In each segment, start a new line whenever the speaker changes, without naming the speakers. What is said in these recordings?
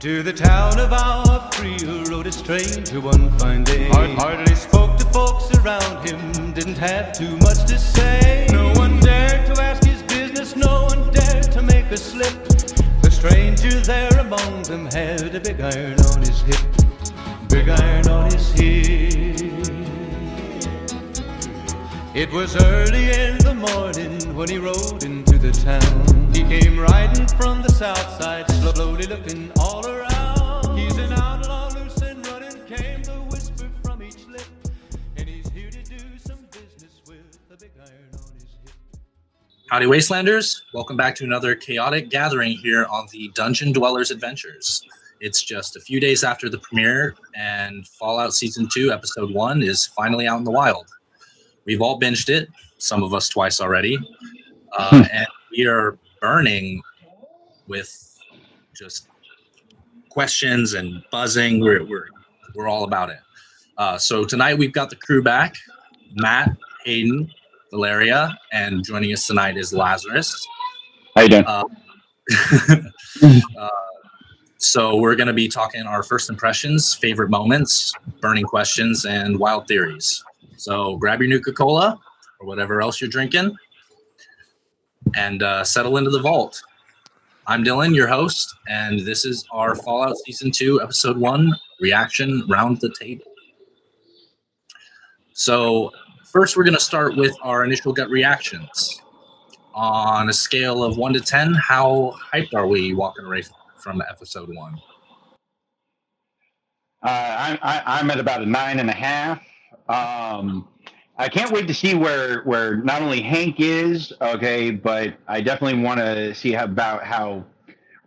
To the town of our free rode a stranger one fine day. Hardly spoke to folks around him, didn't have too much to say. No one dared to ask his business, no one dared to make a slip. The stranger there among them had a big iron on his hip. Big iron on his hip. It was early in the morning when he rode into the town. He came riding from the south side, slowly looking all around. He's an outlaw, loose and running, came the whisper from each lip. And he's here to do some business with a big iron on his hip.
Howdy, Wastelanders. Welcome back to another chaotic gathering here on the Dungeon Dwellers Adventures. It's just a few days after the premiere, and Fallout Season 2, Episode 1 is finally out in the wild. We've all binged it, some of us twice already, and we are burning with just questions and buzzing. We're all about it. So tonight we've got the crew back: Matt, Hayden, Valeria, and joining us tonight is Lazarus.
How you doing?
So we're going to be talking our first impressions, favorite moments, burning questions, and wild theories. So grab your Nuka-Cola or whatever else you're drinking and settle into the vault. I'm Dillon, your host, and this is our Fallout Season 2, Episode 1, Reaction Round the Table. So first we're going to start with our initial gut reactions. On a scale of 1 to 10, how hyped are we walking away from Episode 1?
I'm at about a 9.5. I can't wait to see where not only Hank is, okay, but I definitely want to see how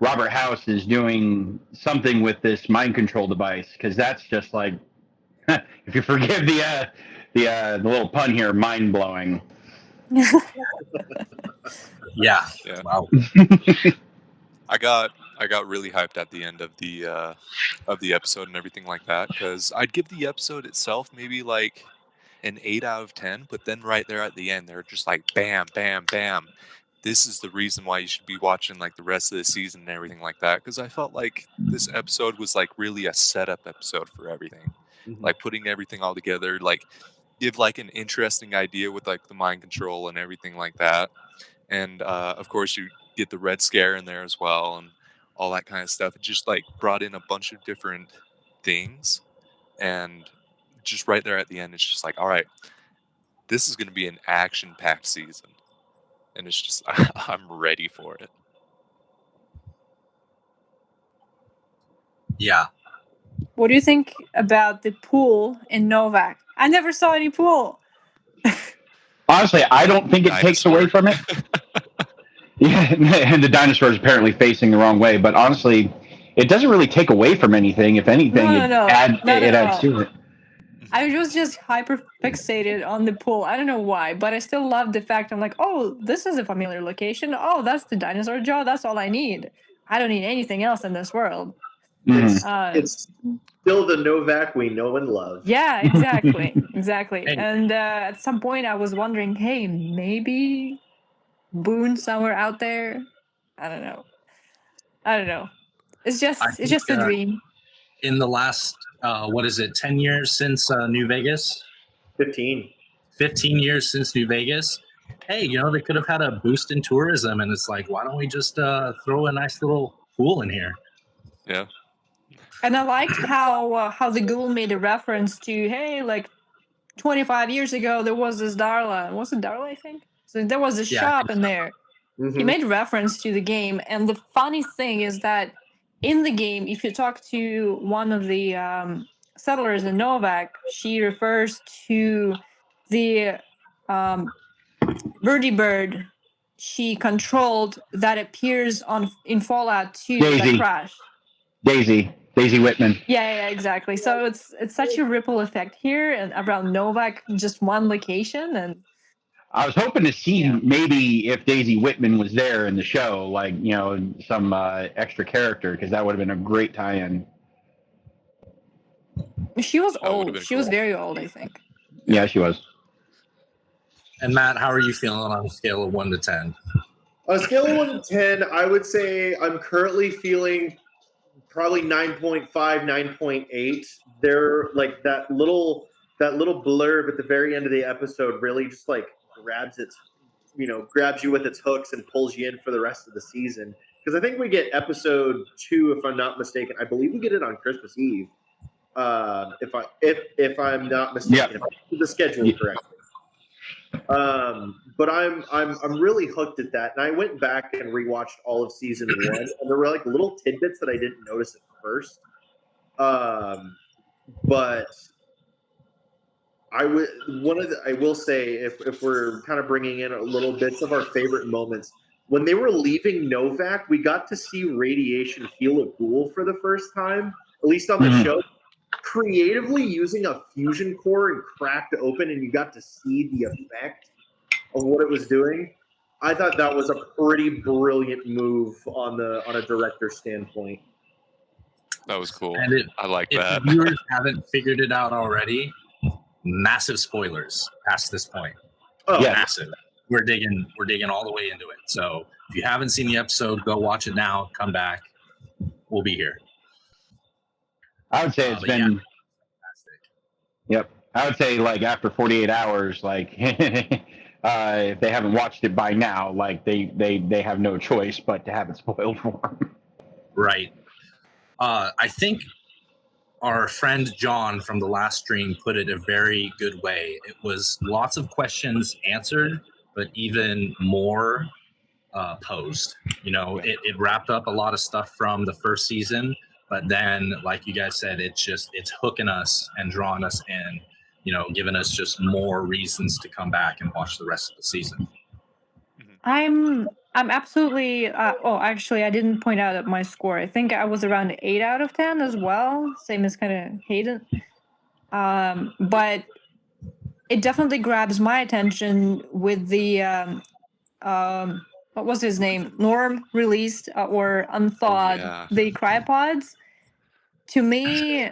Robert House is doing something with this mind control device, because that's just like, if you forgive the little pun here, mind blowing.
Yeah.
Wow. I got really hyped at the end of the episode and everything like that, because I'd give the episode itself maybe like an 8 out of 10, but then right there at the end, they're just like bam, bam, bam. This is the reason why you should be watching like the rest of the season and everything like that, because I felt like this episode was like really a setup episode for everything, like putting everything all together, like give like an interesting idea with like the mind control and everything like that, and of course you get the Red Scare in there as well and all that kind of stuff. It just like brought in a bunch of different things, and just right there at the end, it's just like, all right, this is going to be an action-packed season, and it's just I'm ready for it.
Yeah.
What do you think about the pool in Novak? I never saw any pool.
Honestly, I don't think it takes away from it. Yeah, and the dinosaur is apparently facing the wrong way, but honestly, it doesn't really take away from anything. If anything, it adds to it.
I was just hyper fixated on the pool. I don't know why, but I still love the fact I'm like, oh, this is a familiar location. Oh, that's the dinosaur jaw. That's all I need. I don't need anything else in this world.
It's still the Novak we know and love.
Yeah, exactly. Exactly.
Hey.
And at some point I was wondering, hey, maybe Boone somewhere out there. I don't know. It's just a dream.
In the last, 10 years since New Vegas?
15
years since New Vegas. Hey, they could have had a boost in tourism, and it's like, why don't we just throw a nice little pool in here?
Yeah.
And I liked how the ghoul made a reference to, hey, like 25 years ago, there was this Darla. Was it Darla, I think? So there was a shop in there.
Mm-hmm.
He made reference to the game. And the funny thing is that in the game, if you talk to one of the settlers in Novak, she refers to the birdie bird she controlled that appears in Fallout 2 that crashed.
Daisy Whitman.
Yeah, exactly. So it's such a ripple effect here and around Novak, just one location. And
I was hoping to see maybe if Daisy Whitman was there in the show, like, some extra character, because that would have been a great tie-in.
She was old. She was very old, I think.
Yeah, she was.
And Matt, how are you feeling on a scale of 1 to 10?
On a scale of 1 to 10, I would say I'm currently feeling probably 9.5, 9.8. They're like that little blurb at the very end of the episode really just like grabs you with its hooks and pulls you in for the rest of the season. Because I think we get episode 2, if I'm not mistaken. I believe we get it on Christmas Eve. If I'm not mistaken, if I do the schedule correctly. But I'm really hooked at that, and I went back and rewatched all of season 1, and there were like little tidbits that I didn't notice at first. But I will say if we're kind of bringing in a little bits of our favorite moments, when they were leaving Novak, we got to see Radiation heal a ghoul for the first time, at least on the show. Creatively using a fusion core and cracked open, and you got to see the effect of what it was doing. I thought that was a pretty brilliant move on a director standpoint.
That was cool.
And
I like that.
If viewers haven't figured it out already, massive spoilers past this point.
Oh,
Yeah.
Massive. We're digging all the way into it. So if you haven't seen the episode, go watch it now. Come back. We'll be here.
I would say it's
But
been.
yeah, fantastic.
Yep. I would say like after 48 hours, like if they haven't watched it by now, like they have no choice but to have it spoiled for them.
Right. I think our friend John from the last stream put it a very good way. It was lots of questions answered, but even more posed. You know, it wrapped up a lot of stuff from the first season, but then, like you guys said, it's hooking us and drawing us in, you know, giving us just more reasons to come back and watch the rest of the season.
I'm absolutely. Actually, I didn't point out my score. I think I was around 8 out of 10 as well, same as kind of Hayden. But it definitely grabs my attention with the what was his name? Norm released or unthawed
yeah.
the cryopods. To me,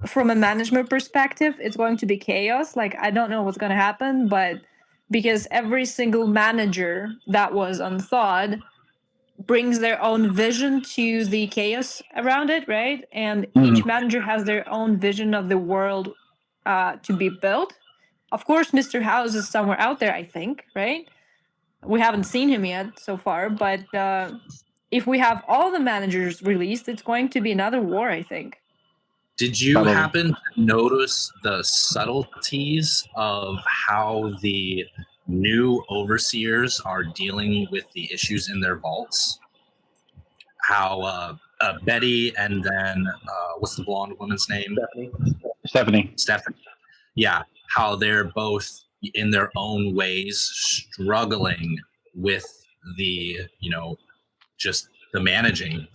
from a management perspective, it's going to be chaos. Like, I don't know what's going to happen, but because every single manager that was unthawed brings their own vision to the chaos around it, right? And each manager has their own vision of the world to be built. Of course, Mr. House is somewhere out there, I think, right? We haven't seen him yet so far, but if we have all the managers released, it's going to be another war, I think.
Did you
Probably.
happen to notice the subtleties of how the new overseers are dealing with the issues in their vaults? How Betty and then what's the blonde woman's name?
Stephanie.
Yeah, how they're both in their own ways struggling with the, you know, just the managing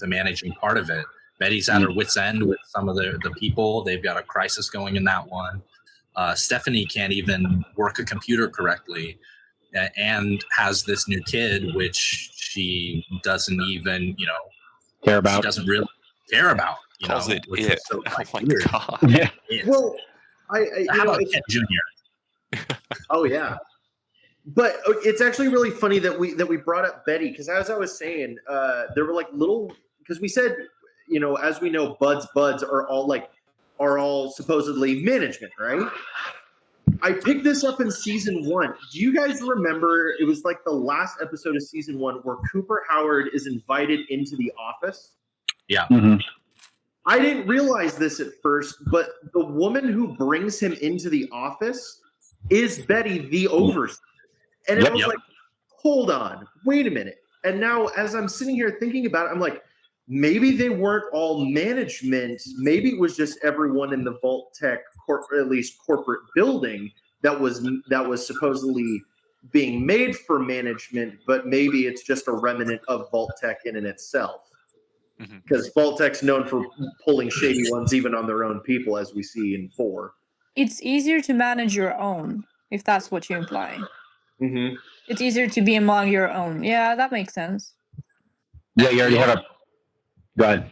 part of it. Betty's at her wit's end with some of the people. They've got a crisis going in that one. Stephanie can't even work a computer correctly and has this new kid, which she doesn't even, you know,
Care about.
She doesn't really care about. You
Calls
know,
it
which
it.
is so
Oh my
weird.
god.
Yeah.
Well,
How about Ken Jr.?
Oh yeah, but it's actually really funny that we brought up Betty, because as I was saying, there were like little, because we said, you know, as we know, buds are all supposedly management, right? I picked this up in season 1. Do you guys remember? It was like the last episode of season 1 where Cooper Howard is invited into the office.
Yeah.
Mm-hmm.
I didn't realize this at first, but the woman who brings him into the office is Betty, the overseer. And it was like, hold on, wait a minute. And now, as I'm sitting here thinking about it, I'm like, maybe they weren't all management. Maybe it was just everyone in the Vault Tech, at least corporate building, that was supposedly being made for management, but maybe it's just a remnant of Vault Tech in and itself. Because Vault Tech's known for pulling shady ones even on their own people, as we see in 4.
It's easier to manage your own, if that's what you imply.
Mm-hmm.
It's easier to be among your own. Yeah, that makes sense.
Yeah, you already have a. Go ahead.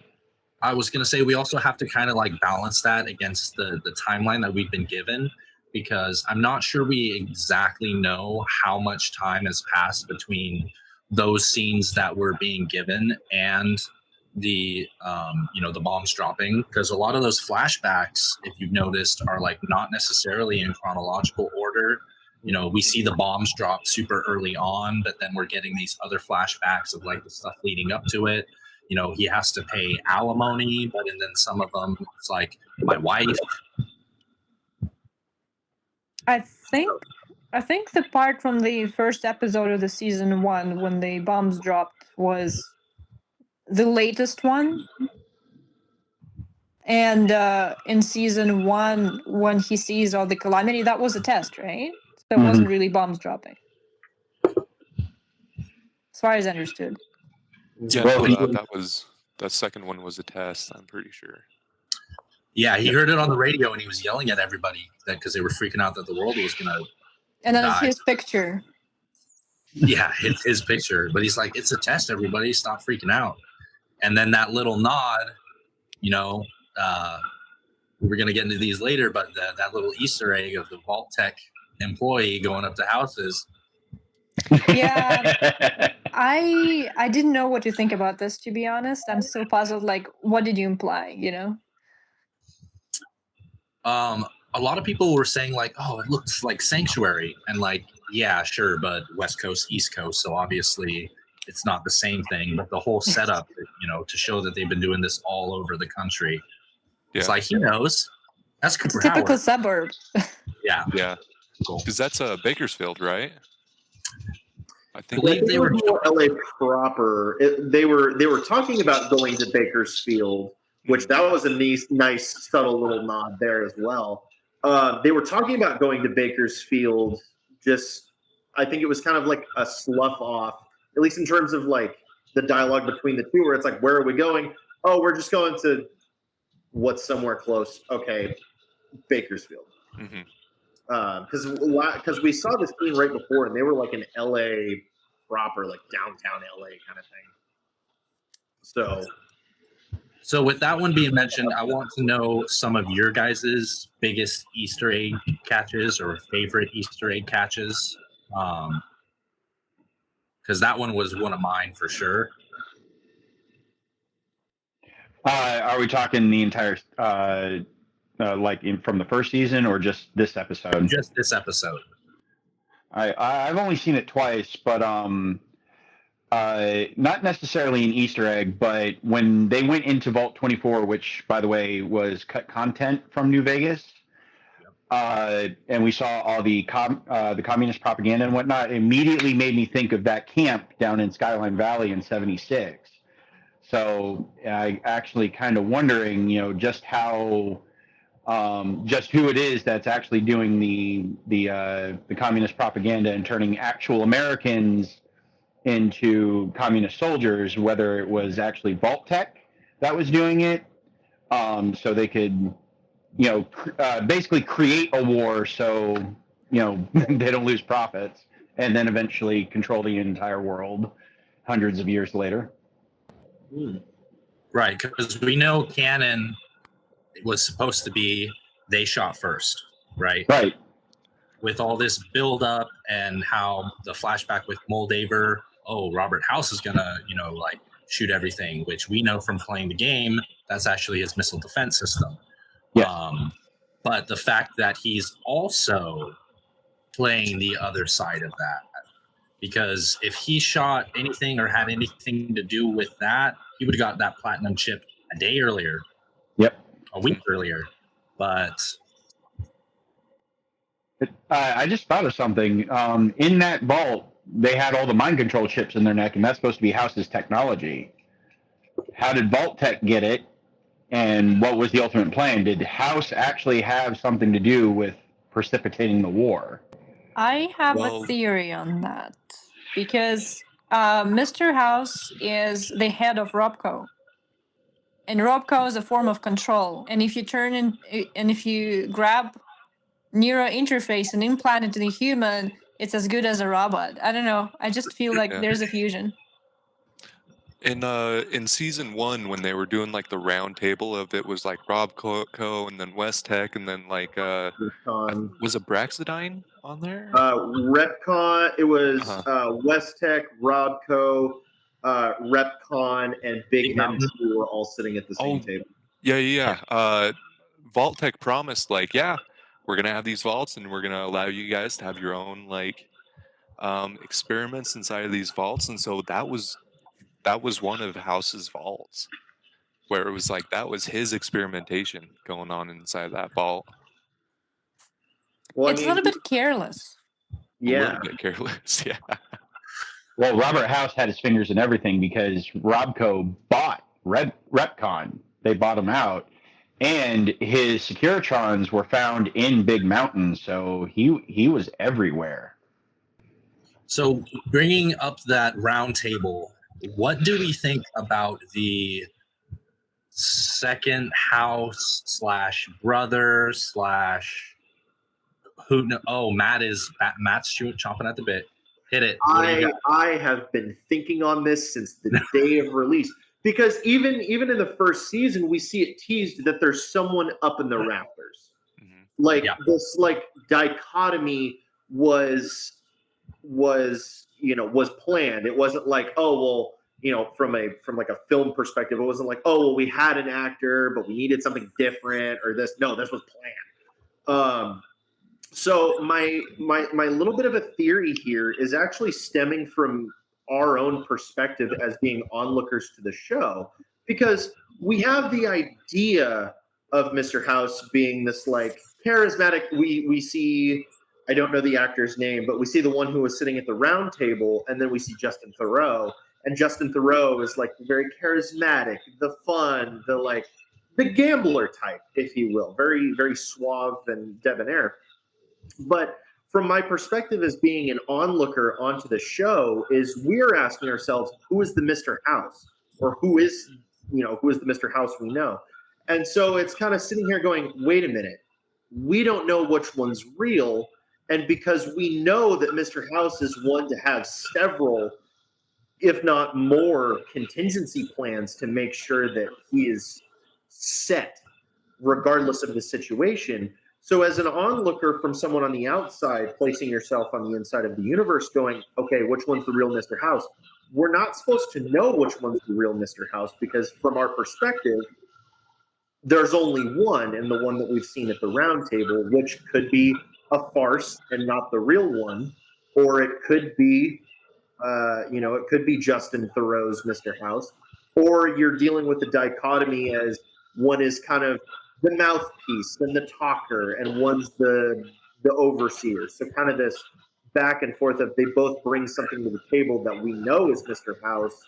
I was going to say we also have to kind of like balance that against the timeline that we've been given, because I'm not sure we exactly know how much time has passed between those scenes that were being given and the the bombs dropping, because a lot of those flashbacks, if you've noticed, are like not necessarily in chronological order. We see the bombs drop super early on, but then we're getting these other flashbacks of like the stuff leading up to it. He has to pay alimony, but and then some of them it's like my wife.
I think the part from the first episode of the season 1 when the bombs dropped was the latest one. And in season 1, when he sees all the calamity, that was a test, right? So it wasn't really bombs dropping, as far as I understood.
Yeah, that second one was a test, I'm pretty sure.
Yeah, he heard it on the radio and he was yelling at everybody because they were freaking out that the world was gonna.
And then it's his picture.
Yeah, it's his picture, but he's like, "It's a test, everybody. Stop freaking out." And then that little nod, we're gonna get into these later, but that little Easter egg of the Vault Tech employee going up to houses.
Yeah, I didn't know what to think about this, to be honest. I'm so puzzled. Like, what did you imply?
A lot of people were saying like, "Oh, it looks like Sanctuary," and like, yeah, sure, but West Coast, East Coast, so obviously it's not the same thing. But the whole setup, to show that they've been doing this all over the country, it's like he knows. That's Cooper
typical
Howard.
suburb.
Yeah,
cool.
Because that's Bakersfield, right? I think
they were LA proper. They were talking about going to Bakersfield, which that was a nice subtle little nod there as well. They were talking about going to Bakersfield. Just, I think it was kind of like a slough off, at least in terms of like the dialogue between the two, where it's like, where are we going? Oh, we're just going to what's somewhere close. Okay, Bakersfield. Because we saw this scene right before, and they were like in LA proper, like downtown LA kind of thing.
So with that one being mentioned, I want to know some of your guys' biggest Easter egg catches or favorite Easter egg catches. Because that one was one of mine for sure.
Are we talking the entire, from the first season or just this episode?
Just this episode.
I've only seen it twice, but not necessarily an Easter egg, but when they went into Vault 24, which, by the way, was cut content from New Vegas, and we saw all the communist propaganda and whatnot, it immediately made me think of that camp down in Skyline Valley in '76. So I actually kind of wondering, just how, just who it is that's actually doing the communist propaganda and turning actual Americans into communist soldiers, whether it was actually Vault Tech that was doing it, so they could, basically create a war so, they don't lose profits, and then eventually control the entire world hundreds of years later.
Right, because we know canon was supposed to be they shot first, right?
Right.
With all this build up and how the flashback with Moldaver, Robert House is gonna, shoot everything, which we know from playing the game, that's actually his missile defense system.
Yeah.
But the fact that he's also playing the other side of that, because if he shot anything or had anything to do with that, he would have got that platinum chip a day earlier.
Yep.
A week earlier. But
I just thought of something. In that vault, they had all the mind control chips in their neck, and that's supposed to be House's technology. How did Vault Tech get it? And what was the ultimate plan? Did House actually have something to do with precipitating the war?
I have a theory on that, because Mr. House is the head of Robco, and Robco is a form of control. And if you if you grab neural interface and implant it to the human, it's as good as a robot. I don't know. I just feel like there's a fusion.
In season 1, when they were doing like the round table of it was like Robco and then West Tech and then like was it Braxidine on there?
Retcon. It was West Tech, Robco, Repcon and Big
Big Mountain.
M2 were all sitting at the same table.
Yeah. Vault Tech promised, like, yeah, we're gonna have these vaults, and we're gonna allow you guys to have your own like experiments inside of these vaults. And so that was one of House's vaults, where it was like that was his experimentation going on inside that vault.
Well,
It's a little bit careless.
A
yeah.
little bit careless, yeah.
Well, Robert House had his fingers in everything because Robco bought Repcon. They bought him out, and his Securitrons were found in Big Mountain, so he was everywhere.
So, bringing up that round table, what do we think about the second house / brother / who? Oh, Matt's chomping at the bit. Hit it. What do you got?
I have been thinking on this since the day of release, because even in the first season, we see it teased that there's someone up in the rafters.
Mhm.
Like
Yeah.
this, like dichotomy was planned. It wasn't like, oh well, from like a film perspective, it wasn't like, oh well, we had an actor but we needed something different or this. No, this was planned. So my little bit of a theory here is actually stemming from our own perspective as being onlookers to the show, because we have the idea of Mr. House being this like charismatic. We see, I don't know the actor's name, but we see the one who was sitting at the round table, and then we see Justin Theroux, and Justin Theroux is like very charismatic, the fun, the gambler type, if you will, very very suave and debonair. But from my perspective as being an onlooker onto the show, is we're asking ourselves, who is the Mr. House, or who is the Mr. House we know? And so it's kind of sitting here going, wait a minute, we don't know which one's real. And because we know that Mr. House is one to have several, if not more, contingency plans to make sure that he is set regardless of the situation. So as an onlooker from someone on the outside, placing yourself on the inside of the universe going, okay, which one's the real Mr. House? We're not supposed to know which one's the real Mr. House, because from our perspective, there's only one, and the one that we've seen at the round table, which could be a farce and not the real one, or it could be, it could be Justin Theroux's Mr. House, or you're dealing with the dichotomy as one is kind of the mouthpiece and the talker, and one's the overseer. So kind of this back and forth of they both bring something to the table that we know is Mr. House,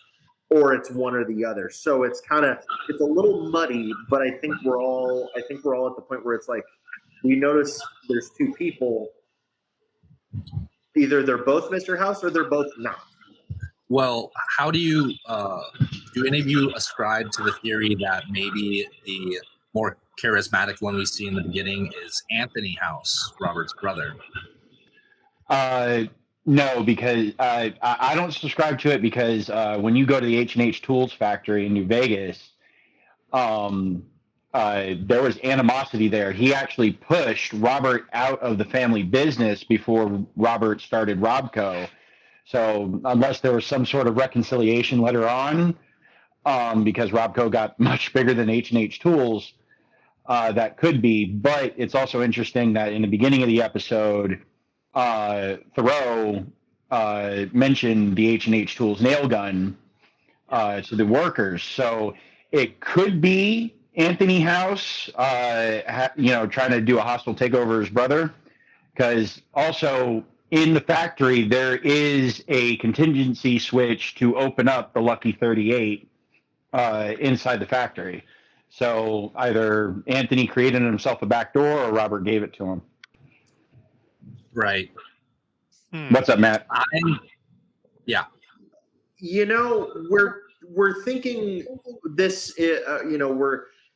or it's one or the other. So it's a little muddy, but I think we're all at the point where it's like we notice there's two people. Either they're both Mr. House or they're both not.
Well, how do you do any of you ascribe to the theory that maybe the more charismatic one we see in the beginning is Anthony House, Robert's brother?
No, because I don't subscribe to it, because when you go to the H&H Tools factory in New Vegas, there was animosity there. He actually pushed Robert out of the family business before Robert started Robco. So unless there was some sort of reconciliation later on, because Robco got much bigger than H&H Tools, that could be. But it's also interesting that in the beginning of the episode, Theroux mentioned the H&H Tools nail gun to the workers. So it could be Anthony House, trying to do a hostile takeover of his brother, because also in the factory there is a contingency switch to open up the Lucky 38 inside the factory. So either Anthony created himself a back door, or Robert gave it to him.
Right.
What's up, Matt?
Yeah.
We're thinking this.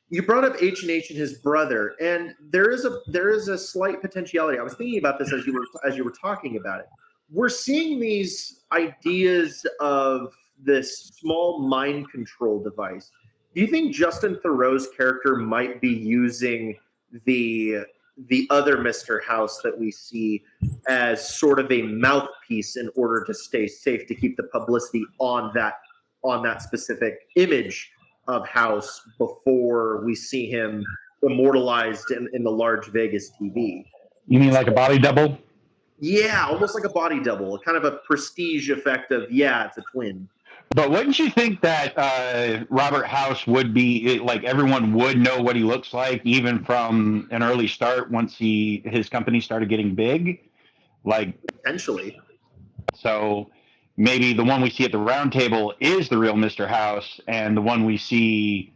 You brought up H&H and his brother, and there is a slight potentiality. I was thinking about this as you were talking about it. We're seeing these ideas of this small mind control device. Do you think Justin Theroux's character might be using the other Mr. House that we see as sort of a mouthpiece in order to stay safe, to keep the publicity on that on that specific image of House before we see him immortalized in the large Vegas TV.
You mean like a body double?
Yeah, almost like a body double, kind of a prestige effect of, yeah, it's a twin.
But wouldn't you think that Robert House would be like everyone would know what he looks like even from an early start once his company started getting big? Like
Potentially.
So maybe the one we see at the round table is the real Mr. House, and the one we see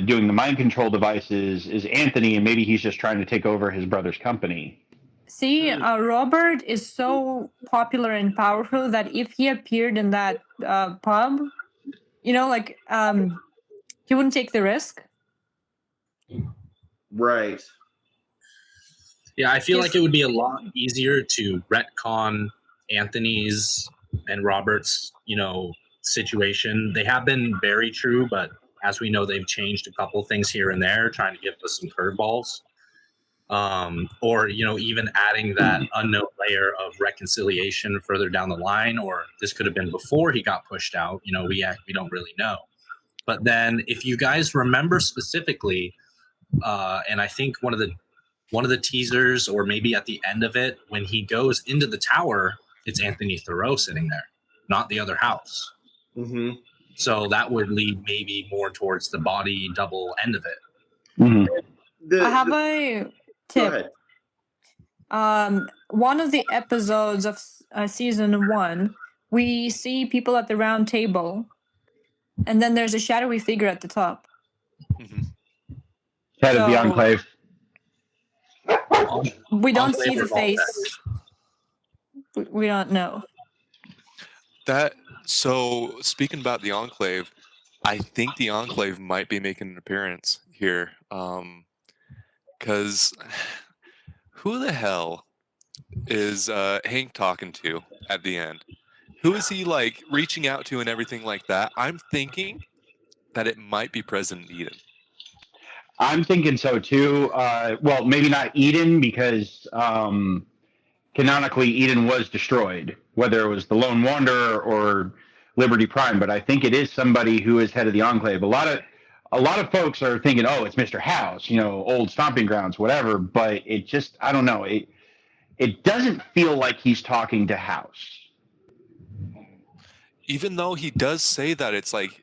doing the mind control devices is Anthony, and maybe he's just trying to take over his brother's company.
See, Robert is so popular and powerful that if he appeared in that pub, you know, like he wouldn't take the risk.
Right.
Yeah, I feel
Yes.
like it would be a lot easier to retcon Anthony's and Robert's, situation. They have been very true, but as we know, they've changed a couple things here and there, trying to give us some curveballs. Or, even adding that unknown layer of reconciliation further down the line, or this could have been before he got pushed out. We don't really know. But then if you guys remember specifically, and I think one of the teasers, or maybe at the end of it, when he goes into the tower, it's Anthony Thoreau sitting there, not the other House.
Mm-hmm.
So that would lead maybe more towards the body double end of it.
Mm-hmm.
I have a tip. One of the episodes of season 1, we see people at the round table, and then there's a shadowy figure at the top.
Mhm.
Head of the Enclave.
We don't
Enclave
see the
or Vault
face. We don't know.
So speaking about the Enclave, I think the Enclave might be making an appearance here. Because who the hell is Hank talking to at the end? Who is he like reaching out to and everything like that? I'm thinking that it might be President Eden.
I'm thinking so too. Well, maybe not Eden, because canonically Eden was destroyed, whether it was the Lone Wanderer or Liberty Prime. But I think it is somebody who is head of the Enclave. A lot of folks are thinking, oh, it's Mr. House, old stomping grounds, whatever. But it just, I don't know. It doesn't feel like he's talking to House.
Even though he does say that it's like,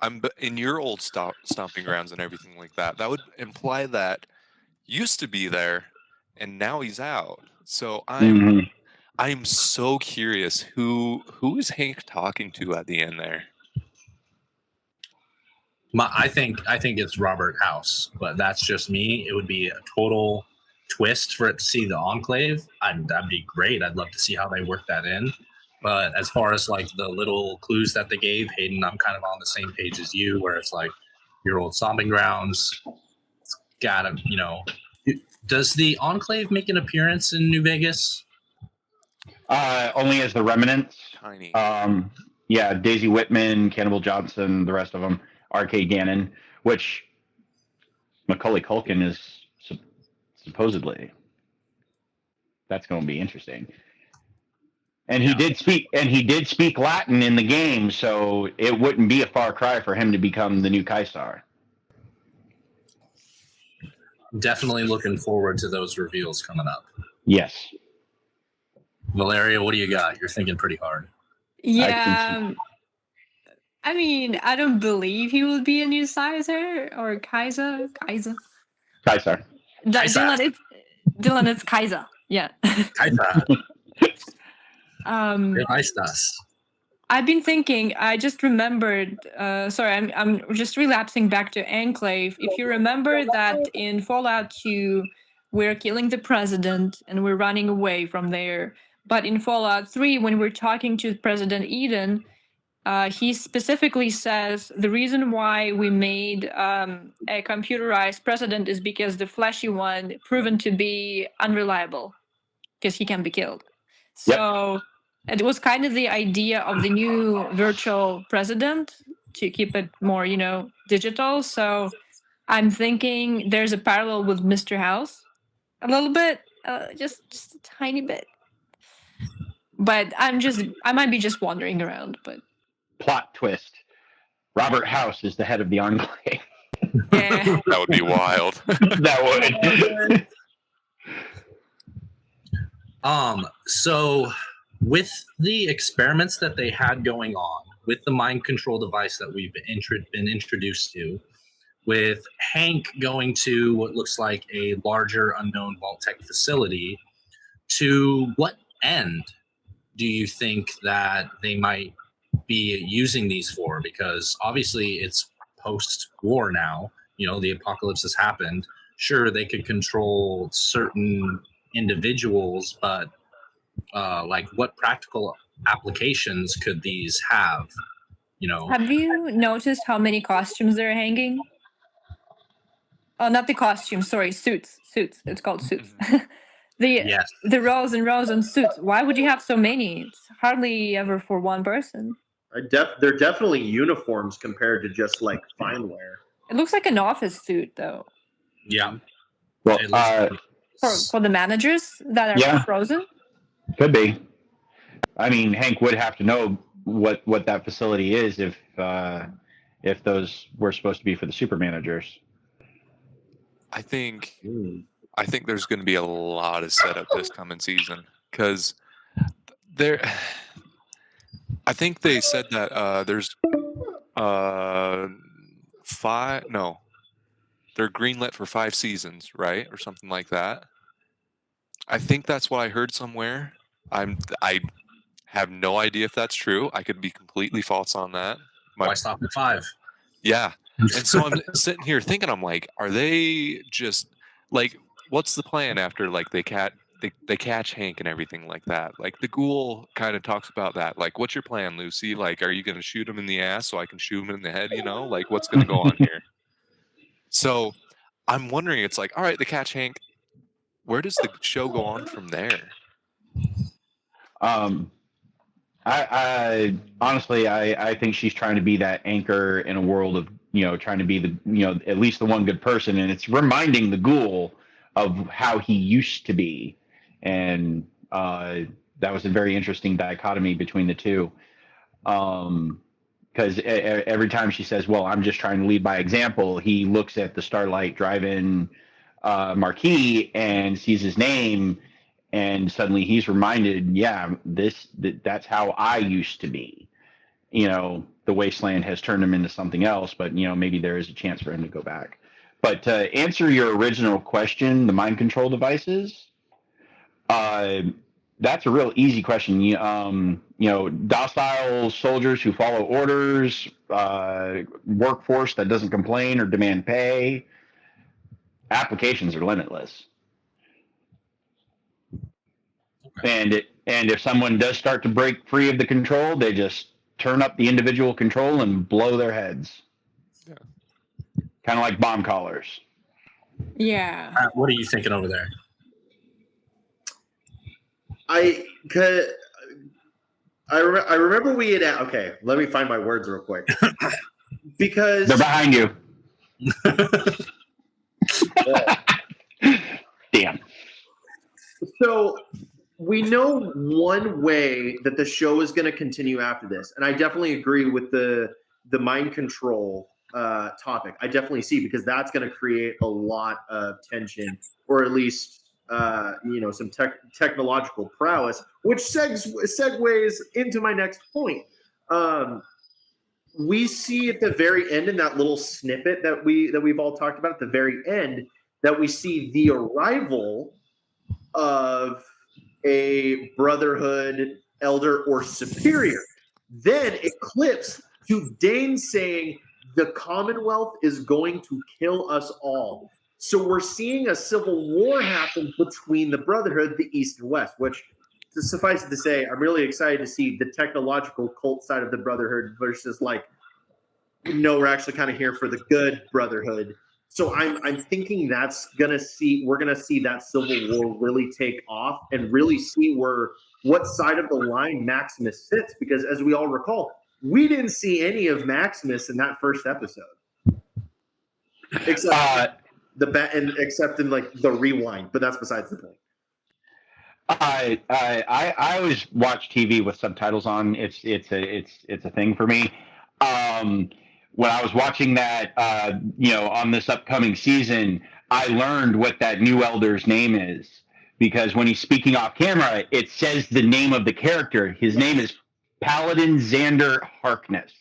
I'm in your old stomping grounds and everything like that. That would imply that used to be there and now he's out. So I'm so curious who is Hank talking to at the end there?
I think it's Robert House, but that's just me. It would be a total twist for it to see the Enclave. That'd be great. I'd love to see how they work that in. But as far as like the little clues that they gave, Hayden, I'm kind of on the same page as you, where it's like your old stomping grounds. It's gotta, does the Enclave make an appearance in New Vegas?
Only as the remnants.
Tiny.
Yeah, Daisy Whitman, Cannibal Johnson, the rest of them, Arcade Gannon, which Macaulay Culkin is supposedly. That's going to be interesting. And he did speak Latin in the game, so it wouldn't be a far cry for him to become the new Kaisar.
Definitely looking forward to those reveals coming up.
Yes.
Valeria, what do you got? You're thinking pretty hard.
Yeah. I mean, I don't believe he will be a new Caesar or Kaiser.
Kaisar.
Dillon, it's Kaiser. Yeah.
Kaiser.
I've been thinking. I just remembered. Sorry, I'm just relapsing back to Enclave. If you remember that in Fallout 2, we're killing the president and we're running away from there. But in Fallout 3, when we're talking to President Eden, he specifically says the reason why we made a computerized president is because the fleshy one proven to be unreliable because he can be killed. So it was kind of the idea of the new virtual president to keep it more, digital. So I'm thinking there's a parallel with Mr. House a little bit, just a tiny bit. But I might be just wandering around, but
plot twist. Robert House is the head of the Enclave.
Yeah.
That would be wild.
That would.
So with the experiments that they had going on with the mind control device that we've been introduced to, with Hank going to what looks like a larger unknown Vault-Tec facility, to what end do you think that they might be using these for? Because obviously it's post-war now. The apocalypse has happened. Sure, they could control certain individuals, but like what practical applications could these have?
Have you noticed how many costumes they're hanging? Oh, not the costumes. Sorry, suits. Suits. It's called suits.
Yes.
The rows and rows and suits. Why would you have so many? It's hardly ever for one person.
They're definitely uniforms compared to just like fine wear.
It looks like an office suit, though.
Yeah.
Well,
It looks
For the managers that are
Yeah.
frozen.
could be. I mean, Hank would have to know what that facility is if those were supposed to be for the super managers.
I think there's going to be a lot of setup this coming season because I think they said that there's they're greenlit for 5 seasons, right, or something like that. I think that's what I heard somewhere. I have no idea if that's true. I could be completely false on that.
why stop at 5?
Yeah. And so I'm sitting here thinking, I'm like, are they just like, what's the plan after like they catch Hank and everything like that? Like the ghoul kind of talks about that. Like, what's your plan, Lucy? Like, are you going to shoot him in the ass so I can shoot him in the head? Like what's going to go on here? So I'm wondering, it's like, all right, they catch Hank. Where does the show go on from there?
I honestly, I think she's trying to be that anchor in a world of, trying to be the, at least the one good person. And it's reminding the ghoul of how he used to be. And that was a very interesting dichotomy between the two. Because every time she says, well, I'm just trying to lead by example, he looks at the Starlight Drive-In marquee and sees his name. And suddenly he's reminded, that's how I used to be. The wasteland has turned him into something else, but, maybe there is a chance for him to go back. But to answer your original question, the mind control devices, that's a real easy question. Docile soldiers who follow orders, workforce that doesn't complain or demand pay. Applications are limitless. Okay. And if someone does start to break free of the control, they just turn up the individual control and blow their heads. Yeah. Kind of like bomb collars.
Yeah.
What are you thinking over there?
I remember we had okay. Let me find my words real quick because
they're behind you. Damn.
So we know one way that the show is going to continue after this, and I definitely agree with the mind control topic. I definitely see because that's going to create a lot of tension, or at least some technological prowess, which segues into my next point. We see at the very end in that little snippet that we've all talked about at the very end that we see the arrival of a brotherhood, elder, or superior. Then it clips to Dane saying, "The Commonwealth is going to kill us all." So we're seeing a civil war happen between the Brotherhood, the East and West, which, to suffice it to say, I'm really excited to see the technological cult side of the Brotherhood versus we're actually kind of here for the good Brotherhood. So I'm thinking we're gonna see that civil war really take off and really see what side of the line Maximus sits, because as we all recall, we didn't see any of Maximus in that first episode, except in the rewind. But that's besides the point.
I always watch TV with subtitles on. It's a thing for me. When I was watching that, on this upcoming season, I learned what that new elder's name is because when he's speaking off camera, it says the name of the character. His name is Paladin Xander Harkness.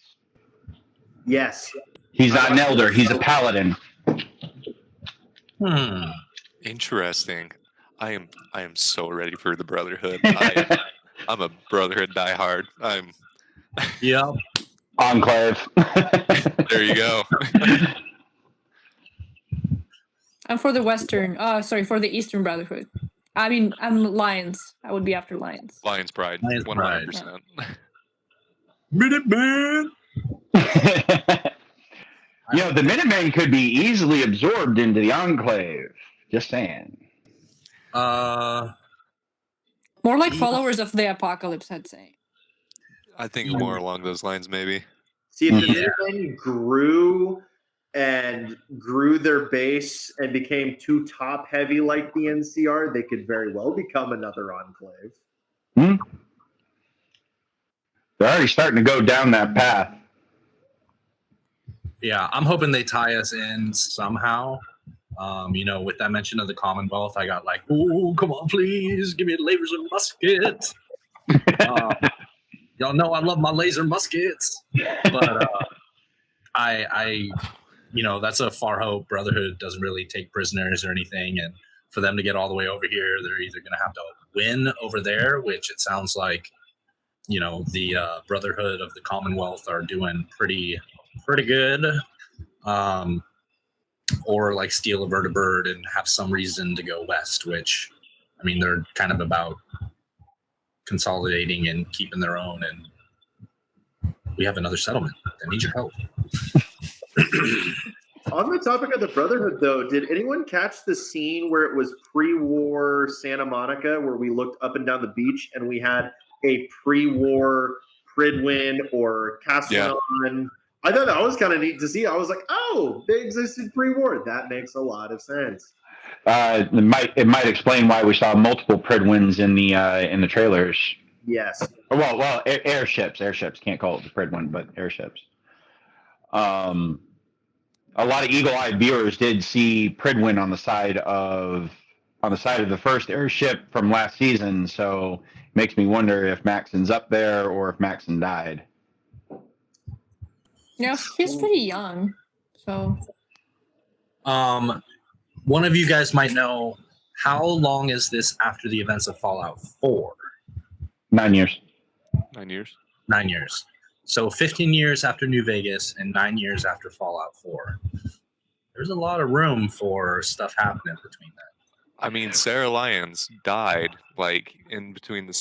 Yes.
He's not an elder. He's a paladin.
Interesting. I am so ready for the Brotherhood. I'm a Brotherhood diehard.
Yep.
Enclave.
There you go.
I'm for the for the Eastern Brotherhood. I mean, I'm Lions. I would be after Lions.
Lions Pride.
Lions
100%.
Minuteman.
The Minutemen could be easily absorbed into the Enclave. Just saying.
More like followers of the apocalypse, I'd say.
I think more along those lines, maybe.
See, if the Minutemen grew their base and became too top heavy like the NCR, they could very well become another Enclave.
They're already starting to go down that path.
Yeah, I'm hoping they tie us in somehow. With that mention of the Commonwealth, I got like, "Ooh, come on, please, give me a laser musket." Y'all know I love my laser muskets, but that's a far hope. Brotherhood doesn't really take prisoners or anything, and for them to get all the way over here, they're either going to have to win over there, which it sounds like, the Brotherhood of the Commonwealth are doing pretty good. Or like steal a vertibird and have some reason to go west, which, I mean, they're kind of about consolidating and keeping their own, and we have another settlement that needs your help.
On the topic of the Brotherhood, though, did anyone catch the scene where it was pre-war Santa Monica, where we looked up and down the beach and we had a pre-war Pridwin or Castellan? Yeah. I thought that was kind of neat to see. I was like, oh, they existed pre-war. That makes a lot of sense.
It might explain why we saw multiple Pridwins in the trailers.
Yes.
Well, airships. Airships. Can't call it the Pridwin, but airships. A lot of eagle-eyed viewers did see Pridwin on the side of the first airship from last season. So it makes me wonder if Maxon's up there or if Maxon died.
Yeah, she's pretty young, so.
One of you guys might know, how long is this after the events of Fallout 4?
9 years.
9 years.
9 years. So 15 years after New Vegas and 9 years after Fallout 4. There's a lot of room for stuff happening between that.
I mean, Sarah Lyons died like in between the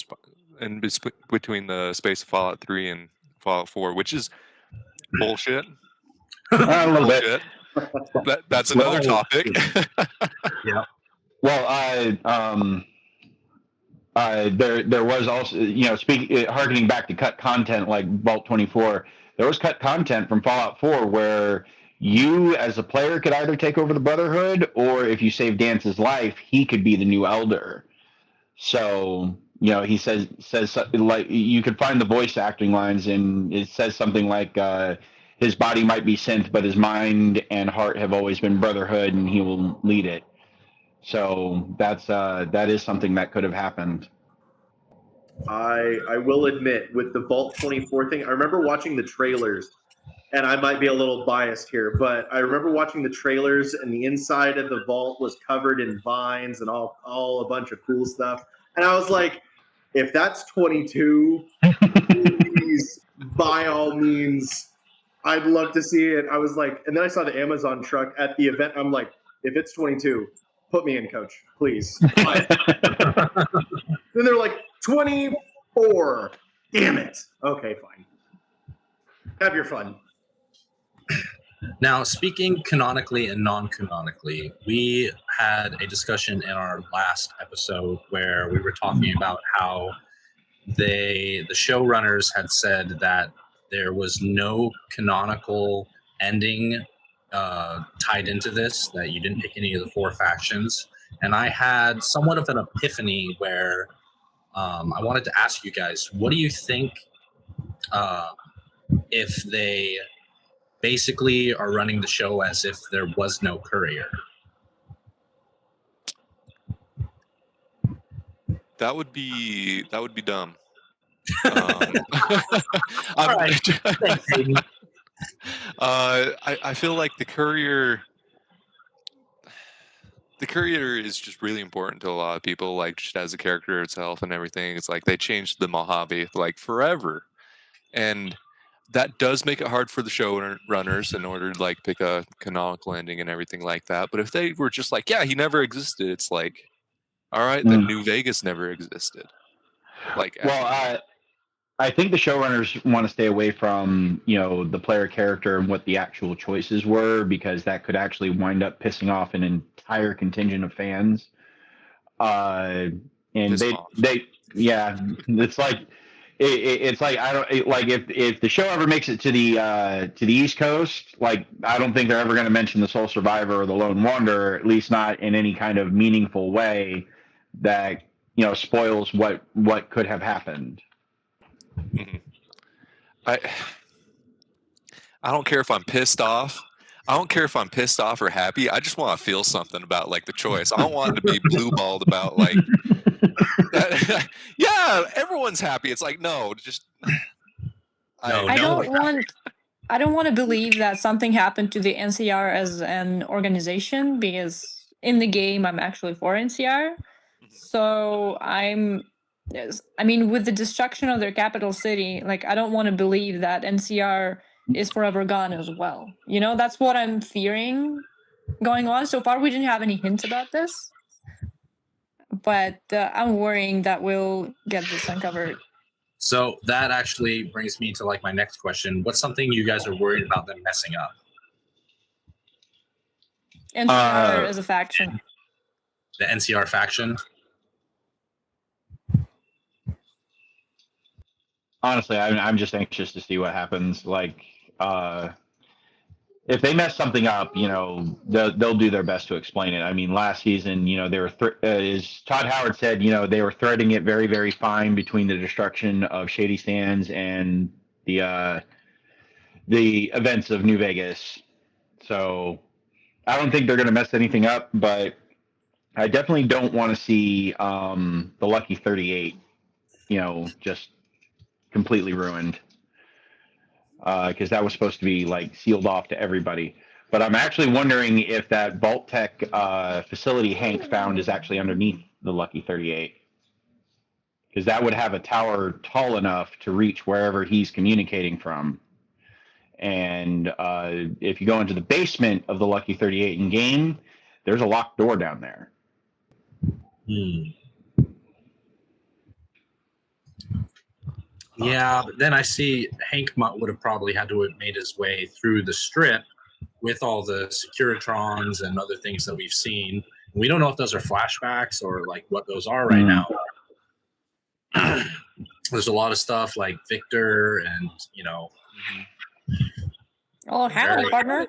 space of Fallout 3 and Fallout 4, which is bullshit.
A little bit.
That's another topic.
Yeah.
Well, there was also, harkening back to cut content like Vault 24, there was cut content from Fallout 4 where you as a player could either take over the Brotherhood, or if you save Dance's life, he could be the new elder. So, he says like, you could find the voice acting lines, and it says something like, his body might be synth, but his mind and heart have always been Brotherhood, and he will lead it. So that is something that could have happened.
I will admit, with the Vault 24 thing, I remember watching the trailers, and I might be a little biased here, but I remember watching the trailers, and the inside of the vault was covered in vines and all a bunch of cool stuff. And I was like, if that's 22, please, by all means, I'd love to see it. I was like, and then I saw the Amazon truck at the event. I'm like, if it's 22, put me in, coach, please. Then they're like, 24. Damn it. Okay, fine. Have your fun.
Now, speaking canonically and non-canonically, we had a discussion in our last episode where we were talking about how the showrunners had said that there was no canonical ending tied into this, that you didn't pick any of the four factions. and I had somewhat of an epiphany where I wanted to ask you guys, what do you think if they basically are running the show as if there was no courier?
That would be dumb.
All right. Thanks, Hayden.
I feel like the courier is just really important to a lot of people, like just as a character itself and everything. It's like they changed the Mojave like forever, and that does make it hard for the showrunners in order to like pick a canonical ending and everything like that. But if they were just like, yeah, he never existed, it's like, all right, then New Vegas never existed. Like,
well, I think the showrunners want to stay away from, the player character and what the actual choices were, because that could actually wind up pissing off an entire contingent of fans. And it's like, it's like, I don't like if the show ever makes it to the East Coast, like I don't think they're ever going to mention the Sole Survivor or the Lone Wanderer, at least not in any kind of meaningful way that spoils what could have happened.
Mm-hmm. I don't care if I'm pissed off. I don't care if I'm pissed off or happy. I just want to feel something about like the choice. I don't want it to be blue balled about like yeah, everyone's happy. It's like, no, just
I don't want to believe that something happened to the NCR as an organization, because in the game I'm actually for NCR. So with the destruction of their capital city, like I don't want to believe that NCR is forever gone as well. That's what I'm fearing going on. So far, we didn't have any hints about this, but I'm worrying that we'll get this uncovered.
So that actually brings me to like my next question. What's something you guys are worried about them messing up?
NCR as a faction.
The NCR faction?
Honestly, I'm just anxious to see what happens. Like, if they mess something up, they'll do their best to explain it. I mean, last season, they were, as Todd Howard said, they were threading it very, very fine between the destruction of Shady Sands and the events of New Vegas. So I don't think they're going to mess anything up, but I definitely don't want to see the Lucky 38, just completely ruined, because that was supposed to be like sealed off to everybody. But I'm actually wondering if that Vault Tech facility Hank found is actually underneath the Lucky 38, because that would have a tower tall enough to reach wherever he's communicating from. And if you go into the basement of the Lucky 38 in game, there's a locked door down there.
Yeah, but then I see Hank would have probably had to have made his way through the strip with all the Securitrons and other things that we've seen. We don't know if those are flashbacks or like what those are right now. There's a lot of stuff like Victor and,
Oh, howdy, partner.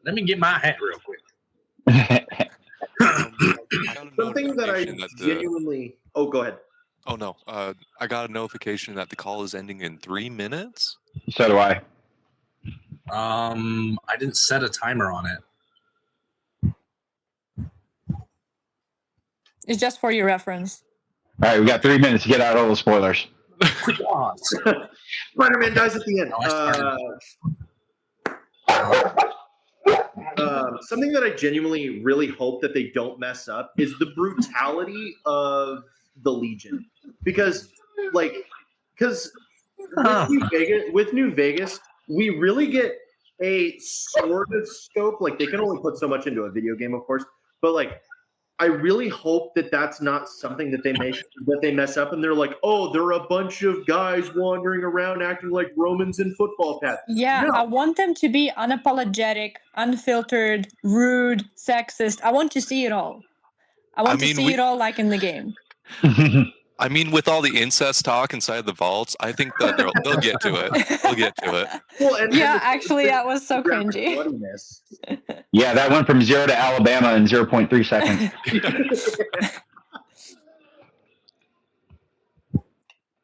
Let me get my hat real quick.
Something that I genuinely... Oh, go ahead.
Oh, no. I got a notification that the call is ending in 3 minutes.
So do I.
I didn't set a timer on it.
It's just for your reference.
All right, we got 3 minutes to get out all the spoilers.
Spider-Man dies at the end. Something that I genuinely really hope that they don't mess up is the brutality of the Legion, because with New Vegas, we really get a sort of scope. Like, they can only put so much into a video game, of course, but like, I really hope that that's not something that they mess up and they're like, oh, they're a bunch of guys wandering around acting like Romans in football pads.
Yeah, no. I want them to be unapologetic, unfiltered, rude, sexist. I want to see it all. I want to see it all like in the game.
I mean, with all the incest talk inside the vaults, I think that they'll get to it. They'll get to it.
Well, and
Yeah,
the-
actually, that was so
graphic
cringy.
bloodiness.
Yeah, that went from 0 to Alabama in 0.3 seconds.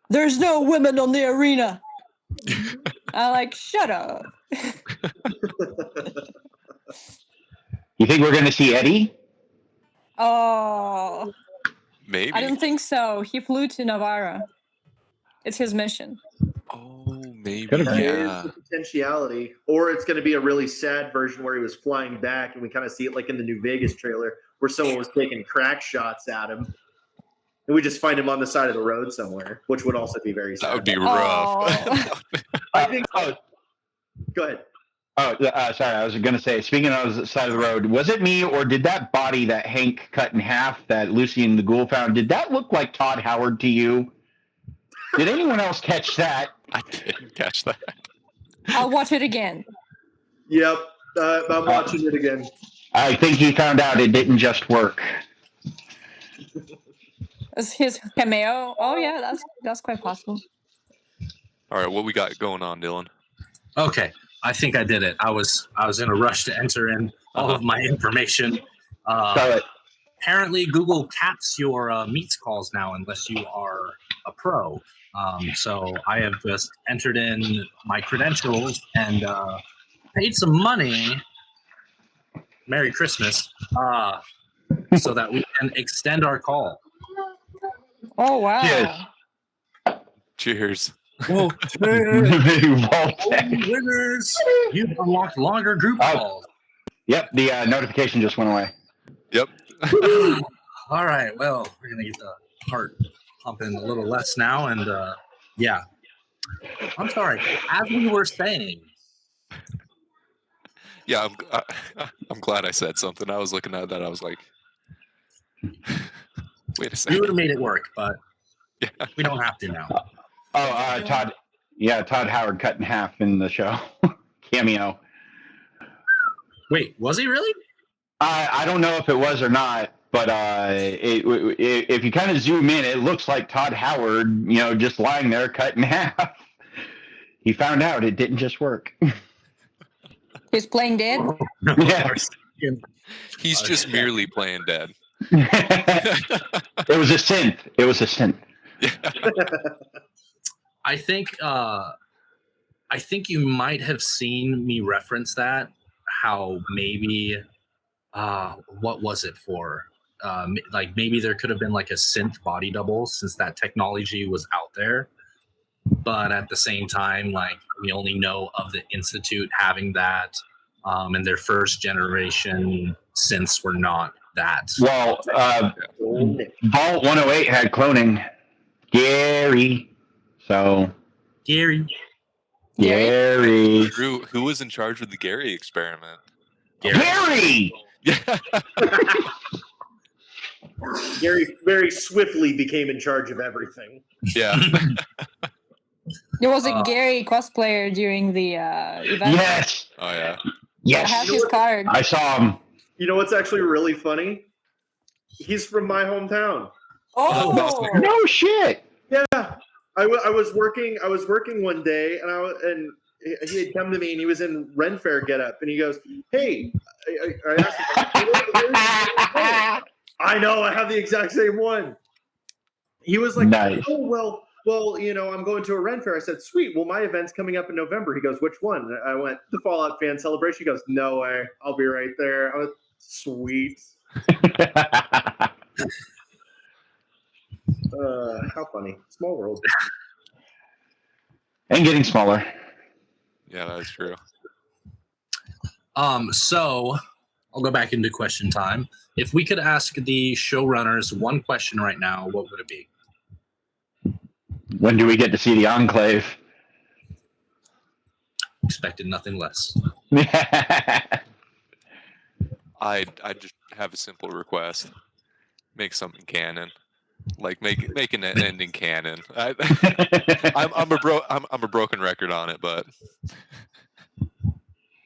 There's no women on the arena. I'm like, shut up.
You think we're going to see Eddie?
Oh,
Maybe.
I don't think so. He flew to Navarra. It's his mission.
Oh, maybe.
Could've been.
Yeah.
There's the potentiality, or it's going to be a really sad version where he was flying back, and we kind of see it like in the New Vegas trailer, where someone was taking crack shots at him, and we just find him on the side of the road somewhere, which would also be very sad.
That would be rough.
Oh.
I think. Go ahead.
Sorry. I was going to say, speaking of the side of the road, was it me or did that body that Hank cut in half that Lucy and the Ghoul found, did that look like Todd Howard to you? Did anyone else catch that?
I didn't catch that.
I'll watch it again.
Yep, I'm watching it again.
I think he found out it didn't just work.
It's his cameo. Oh yeah, that's quite possible.
All right, what we got going on, Dillon?
Okay, I think I did it. I was in a rush to enter in all of my information. Apparently, Google caps your meets calls now unless you are a pro. So I have just entered in my credentials and paid some money. Merry Christmas. So that we can extend our call.
Oh wow.
Cheers.
Whoa, winners! You've unlocked longer group calls.
Yep, the notification just went away.
Yep.
All right, well, we're going to get the heart pumping a little less now. And yeah, I'm sorry. As we were saying.
Yeah, I'm glad I said something. I was looking at that. I was like, wait a second.
We would have made it work, but
yeah.
We don't have to now.
Todd. Yeah, Todd Howard cut in half in the show. Cameo.
Wait, was he really?
I don't know if it was or not, but if you kind of zoom in, it looks like Todd Howard, just lying there cut in half. He found out it didn't just work.
He's playing dead?
No,
Yeah.
He's just merely playing dead.
It was a synth.
Yeah.
I think you might have seen me reference that. How maybe, what was it for? Like maybe there could have been like a synth body double since that technology was out there. But at the same time, like we only know of the Institute having that, and their first generation synths were not that.
Well, Vault 108 had cloning. Gary. So.
Gary.
Who was in charge of the Gary experiment?
Gary!
Yeah.
Gary very swiftly became in charge of everything.
Yeah.
There was a Gary cosplayer during the event.
Yes.
Oh yeah.
I
Yes.
have his card.
I saw him.
You know what's actually really funny? He's from my hometown.
Oh,
No shit.
Yeah, I was working one day, and he had come to me, and he was in Ren Fair getup, and he goes, "Hey," I asked him, I know, I have the exact same one. He was like,
Nice.
"Oh well, I'm going to a Ren Fair." I said, "Sweet. Well, my event's coming up in November." He goes, "Which one?" And I went, "The Fallout Fan Celebration." He goes, "No way, I'll be right there." I was sweet. How funny. Small world.
And getting smaller.
Yeah, that's true.
So I'll go back into question time. If we could ask the showrunners one question right now, what would it be?
When do we get to see the Enclave?
Expected nothing less.
I just have a simple request. Make something canon. Like make an ending canon. I'm a broken record on it, but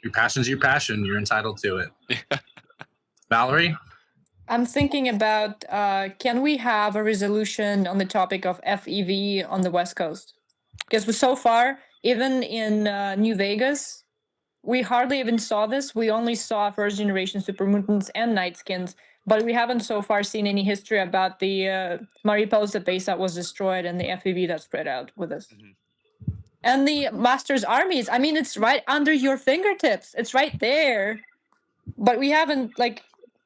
Your passion's your passion. You're entitled to it.
Yeah.
Valerie?
I'm thinking about can we have a resolution on the topic of FEV on the West Coast? Because so far, even in New Vegas, we hardly even saw this. We only saw first generation super mutants and night skins, but we haven't so far seen any history about the Mariposa base that was destroyed and the FEV that spread out with us. And the Master's armies. I mean, it's right under your fingertips. It's right there. But we haven't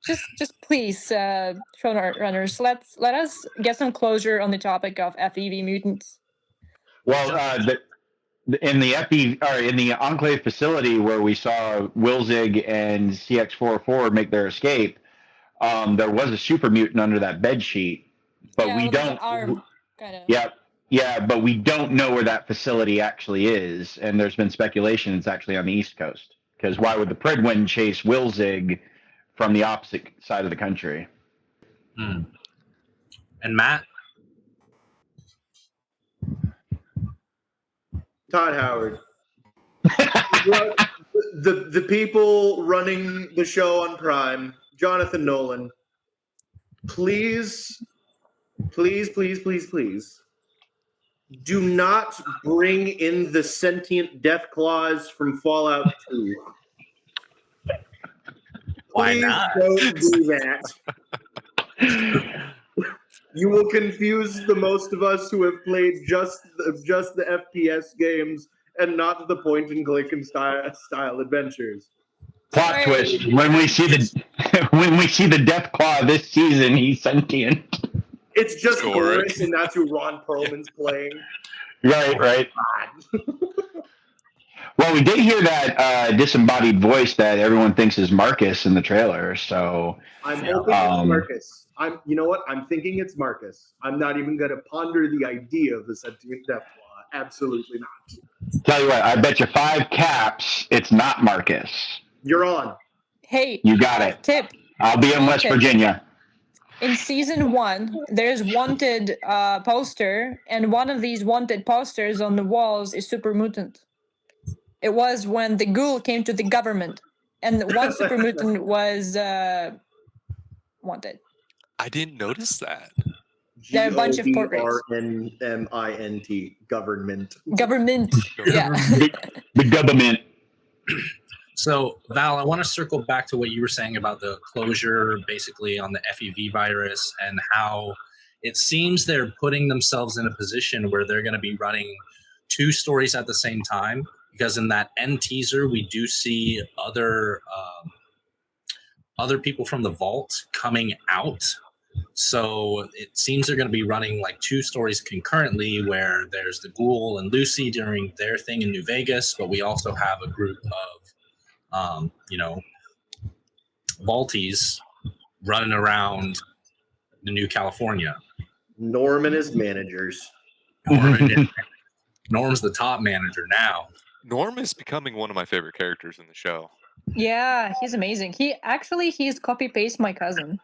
just please, showrunners, let us get some closure on the topic of FEV mutants.
Well, in the Enclave facility where we saw Wilzig and CX-404 make their escape, there was a super mutant under that bed sheet, but we don't.
Arm, kind of.
Yeah, but we don't know where that facility actually is, and there's been speculation it's actually on the East Coast. Because why would the Pridwin chase Wilzig from the opposite side of the country?
And Matt?
Todd Howard. the people running the show on Prime, Jonathan Nolan, please do not bring in the sentient death clause from Fallout 2.
Why
Please
not?
don't do that. You will confuse the most of us who have played just the FPS games and not the point and click and style adventures.
Plot twist: when we see the Death Claw this season, he's sentient.
It's just Boris, and that's who Ron Perlman's playing.
Right. Well, we did hear that disembodied voice that everyone thinks is Marcus in the trailer. So
I'm hoping it's Marcus. You know what? I'm thinking it's Marcus. I'm not even going to ponder the idea of the sentient Death Claw. Absolutely not.
Tell you what, I bet you 5 caps it's not Marcus.
You're on.
Hey,
you got it.
Tip.
I'll be in West Virginia.
In season 1, there's wanted poster, and one of these wanted posters on the walls is super mutant. It was when the ghoul came to the government, and one super mutant was wanted.
I didn't notice that.
There are a bunch of portraits.
Government.
Government. Yeah.
The government.
So, Val, I want to circle back to what you were saying about the closure, basically, on the FEV virus, and how it seems they're putting themselves in a position where they're going to be running 2 stories at the same time. Because in that end teaser, we do see other people from the vault coming out. So it seems they're going to be running like 2 stories concurrently, where there's the Ghoul and Lucy doing their thing in New Vegas, but we also have a group of, vaulties running around the New California.
Norm and his managers.
Norm's the top manager now.
Norm is becoming one of my favorite characters in the show.
Yeah, he's amazing. He's copy-paste my cousin.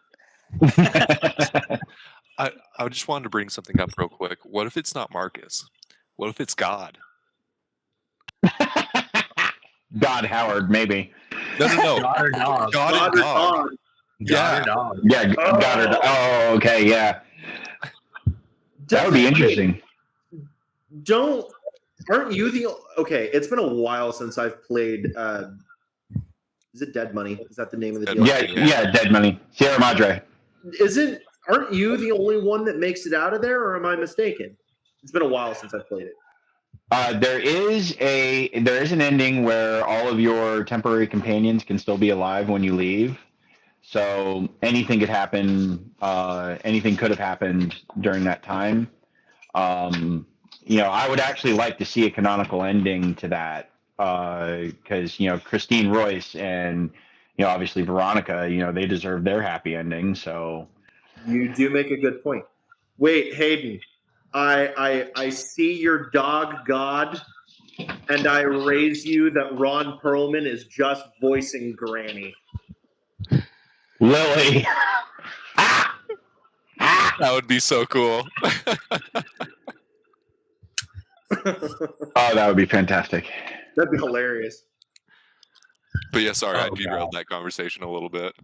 I just wanted to bring something up real quick. What if it's not Marcus? What if it's God?
God Howard, maybe.
No.
God or dog.
God or dog.
God or dog.
Yeah, God or dog. Oh, okay, yeah. That would be interesting.
Aren't you the... Okay, it's been a while since I've played... is it Dead Money? Is that the name of the deal?
Yeah, Dead Money. Sierra Madre.
Aren't you the only one that makes it out of there, or am I mistaken? It's been a while since I've played it.
There is an ending where all of your temporary companions can still be alive when you leave. So anything could happen. Anything could have happened during that time. I would actually like to see a canonical ending to that, because Christine Royce and obviously Veronica, they deserve their happy ending. So
you do make a good point. Wait, Hayden, I see your dog God, and I raise you that Ron Perlman is just voicing Granny.
Lily.
That would be so cool.
Oh, that would be fantastic.
That'd be hilarious.
But yeah, sorry, I derailed that conversation a little bit.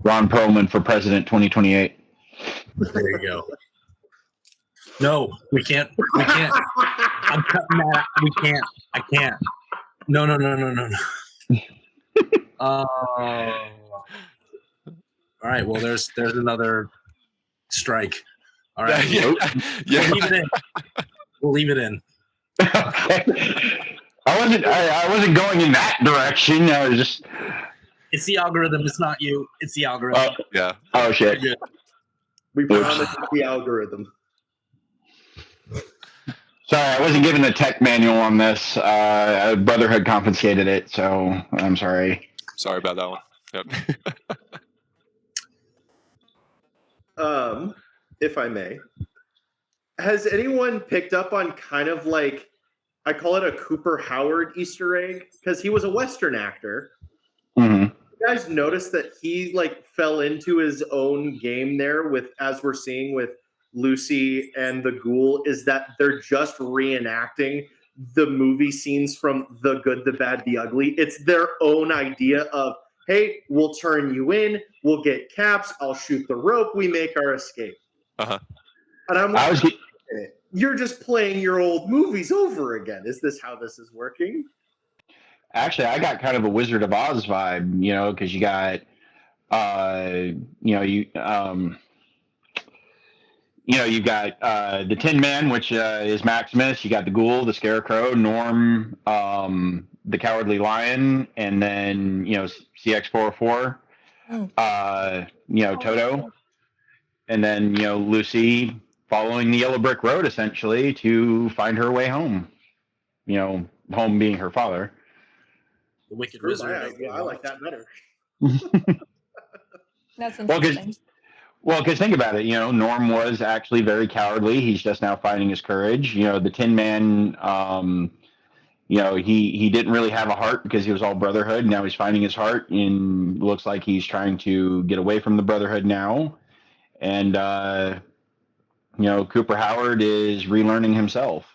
Ron Perlman for president 2028.
There you go. No, we can't. We can't. I'm cutting that. We can't. I can't. No. All right. Well, there's another strike. All right.
Yeah.
We'll leave it in. We'll leave it in.
Okay. I wasn't going in that direction. I was just.
It's the algorithm. It's not you. It's the algorithm.
Yeah.
Oh shit.
We promise the algorithm.
Sorry, I wasn't given the tech manual on this. Brotherhood confiscated it, so I'm sorry.
Sorry about that one. Yep.
If I may, has anyone picked up on kind of like, I call it a Cooper Howard Easter egg, because he was a Western actor.
Mm-hmm.
You guys notice that he like fell into his own game there with, as we're seeing with Lucy and the ghoul, is that they're just reenacting the movie scenes from The Good, the Bad, the Ugly. It's their own idea of, hey, we'll turn you in, we'll get caps, I'll shoot the rope, we make our escape.
Uh-huh.
And I'm like, you're just playing your old movies over again. Is this how this is working?
Actually, I got kind of a Wizard of Oz vibe, because you got, you've got the Tin Man, which is Maximus. You got the Ghoul, the Scarecrow, Norm, the Cowardly Lion, and then CX404, Toto, and then Lucy following the yellow brick road essentially to find her way home. Home being her father.
The Wicked Wizard.
I like that better.
That's interesting.
Well, because think about it, Norm was actually very cowardly. He's just now finding his courage. The Tin Man, he didn't really have a heart because he was all Brotherhood. Now he's finding his heart, and looks like he's trying to get away from the Brotherhood now. And, Cooper Howard is relearning himself.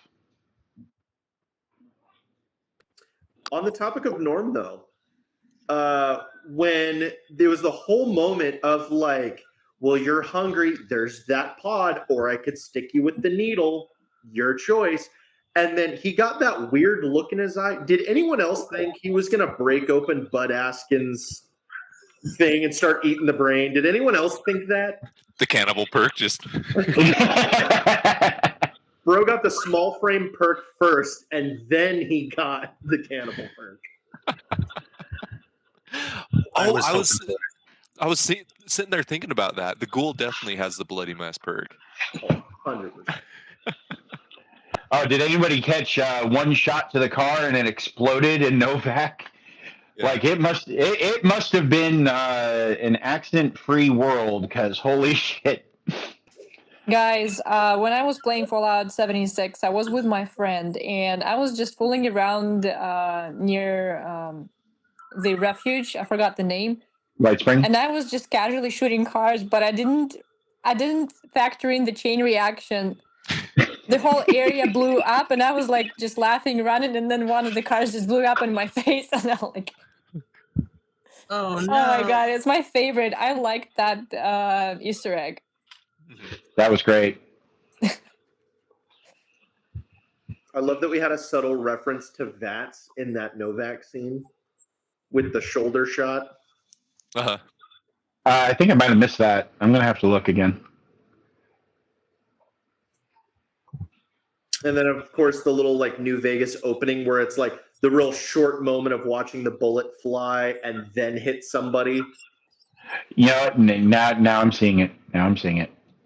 On the topic of Norm, though, when there was the whole moment of like, well, you're hungry, there's that pod, or I could stick you with the needle, your choice. And then he got that weird look in his eye. Did anyone else think he was going to break open Bud Askin's thing and start eating the brain? Did anyone else think that?
The cannibal perk just...
Bro got the small frame perk first, and then he got the cannibal perk.
I was sitting there thinking about that. The ghoul definitely has the bloody mess perk.
100%.
Oh, did anybody catch one shot to the car and it exploded in Novak? Yeah. Like it must have been an accident-free world, because holy shit.
Guys, when I was playing Fallout 76, I was with my friend, and I was just fooling around near the refuge. I forgot the name.
White Spring.
And I was just casually shooting cars, but I didn't factor in the chain reaction. The whole area blew up, and I was like just laughing around it, and then one of the cars just blew up in my face, and I'm like,
oh no!
Oh my god, it's my favorite. I like that Easter egg.
That was great.
I love that we had a subtle reference to VATS in that Novak scene with the shoulder shot.
Uh-huh.
I think I might have missed that. I'm going to have to look again.
And then, of course, the little like New Vegas opening where it's like the real short moment of watching the bullet fly and then hit somebody.
Now I'm seeing it.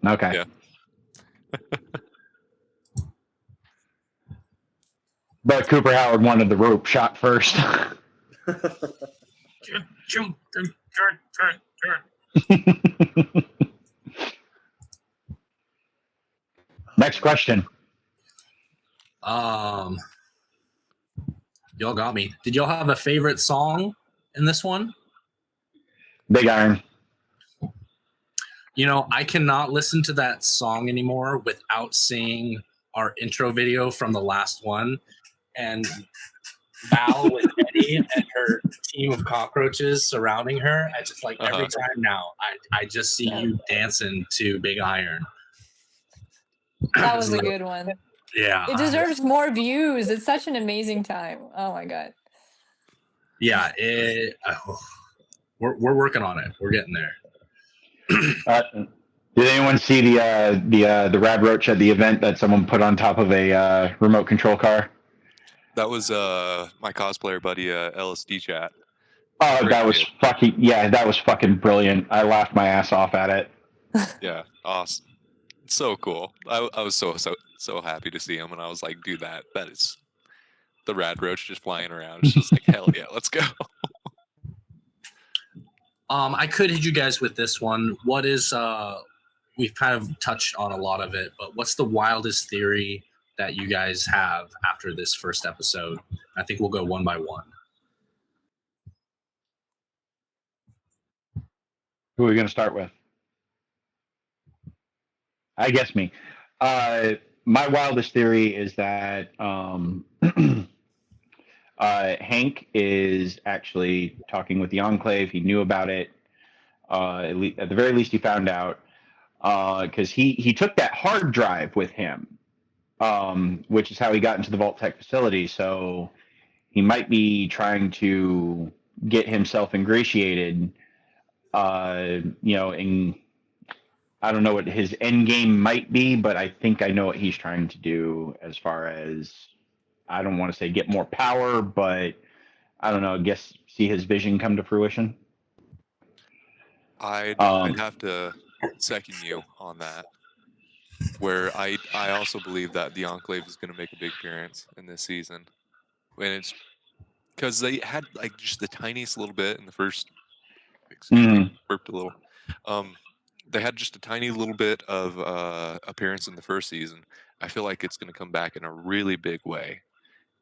Okay.
Yeah.
But Cooper Howard wanted the rope shot first. Next question.
Y'all got me. Did y'all have a favorite song in this one?
Big Iron.
I cannot listen to that song anymore without seeing our intro video from the last one. And Val with Eddie and her team of cockroaches surrounding her. I just like every time now, I just see you dancing to Big Iron.
That was a good one.
Yeah.
It deserves more views. It's such an amazing time. Oh my god.
Yeah, we're working on it. We're getting there.
Did anyone see the rad roach at the event that someone put on top of a remote control car?
That was my cosplayer buddy, LSD chat.
Oh,
Great
that was
kid.
that was fucking brilliant. I laughed my ass off at it.
Yeah, awesome. So cool. I was so happy to see him, and I was like, dude, that is the rad roach just flying around. It's just like, hell yeah, let's go.
I could hit you guys with this one. What is we've kind of touched on a lot of it, but what's the wildest theory that you guys have after this first episode? I think we'll go one by one.
Who are we going to start with? I guess me. My wildest theory is that Hank is actually talking with the Enclave. He knew about it. At the very least, he found out because he took that hard drive with him, which is how he got into the Vault Tech facility. So he might be trying to get himself ingratiated. And I don't know what his end game might be, but I think I know what he's trying to do as far as, I don't want to say get more power, but I don't know, I guess see his vision come to fruition.
I'd have to second you on that. Where I also believe that the Enclave is going to make a big appearance in this season. And it's because they had like just the tiniest little bit in the first. Excuse me, burped a little. They had just a tiny little bit of appearance in the first season. I feel like it's going to come back in a really big way.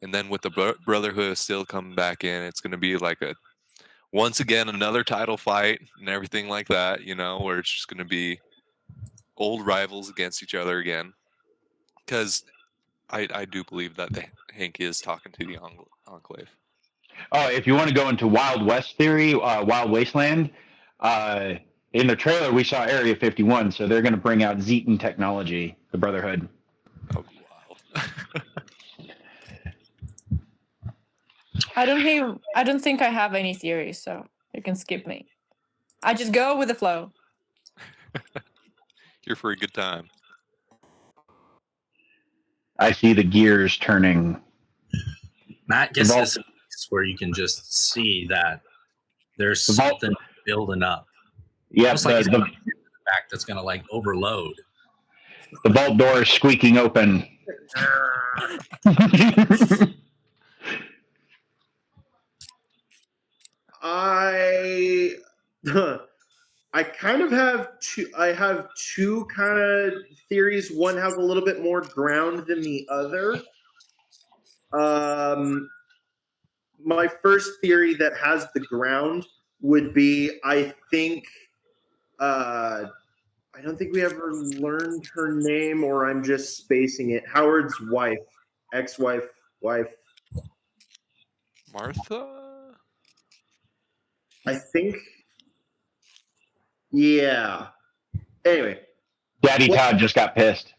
And then with the Brotherhood still coming back in, it's going to be like once again another title fight and everything like that, where it's just going to be old rivals against each other again. Because I do believe that Hank is talking to the Enclave.
Oh, if you want to go into Wild West theory, Wild Wasteland, in the trailer we saw Area 51, so they're going to bring out Zeton technology, the Brotherhood.
That would be wild.
I don't think I have any theories, so you can skip me. I just go with the flow.
Here for a good time.
I see the gears turning.
Matt gets this where you can just see that there's something building up.
Yeah,
almost like the back that's going to like overload.
The vault door is squeaking open.
I kind of have two. I have two kind of theories. One has a little bit more ground than the other. My first theory that has the ground would be, I don't think we ever learned her name, or I'm just spacing it. Howard's wife, ex-wife, wife.
Martha?
I think. Yeah. Anyway.
Daddy Todd just got pissed.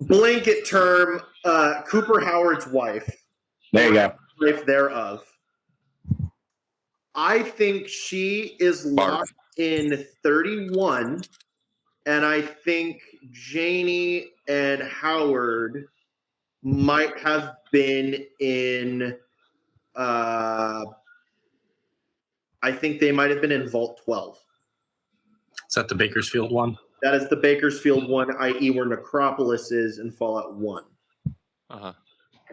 Blanket term, Cooper Howard's wife.
There you go.
Wife thereof. I think she is locked in 31, and I think Janie and Howard might have been in. I think they might have been in Vault 12.
Is that the Bakersfield one?
That is the Bakersfield one, i.e., where Necropolis is in Fallout 1.
Uh-huh.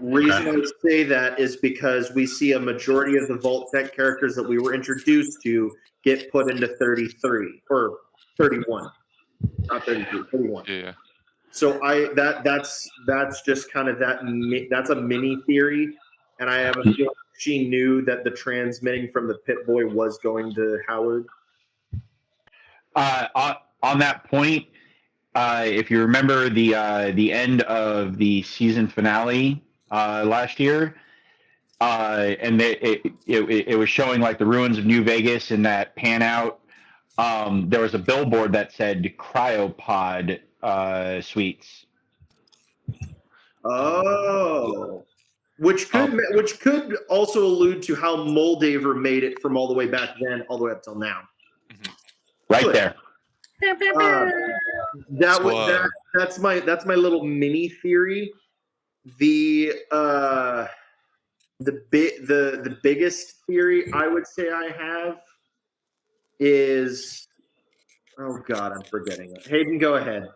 Reason I would say that is because we see a majority of the Vault Tech characters that we were introduced to get put into 33 or 31, not 33, 31.
Yeah.
So that's just kind of that's a mini theory, and I have a feeling she knew that the transmitting from the Pit Boy was going to Howard.
On that point, if you remember the end of the season finale last year, and it was showing like the ruins of New Vegas in that pan out. There was a billboard that said cryopod suites.
Oh, which could also allude to how Moldaver made it from all the way back then all the way up till now.
Right
Good.
there.
That's my little mini theory. The biggest theory I would say I have is, oh God, I'm forgetting it. Hayden, go ahead.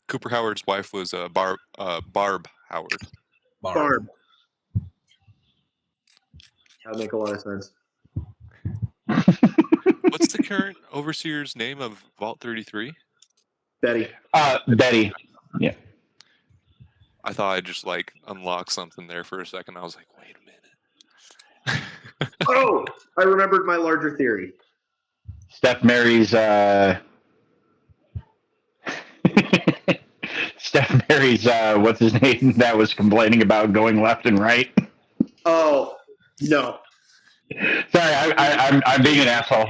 Cooper Howard's wife was Barb Howard.
Barb. That would make a lot of sense.
What's the current overseer's name of Vault 33?
Betty.
Betty. Yeah.
I thought I just like unlocked something there for a second. I was like, wait a minute.
Oh, I remembered my larger theory.
Steph Mary's what's his name that was complaining about going left and right?
Oh, no.
Sorry, I'm being an asshole.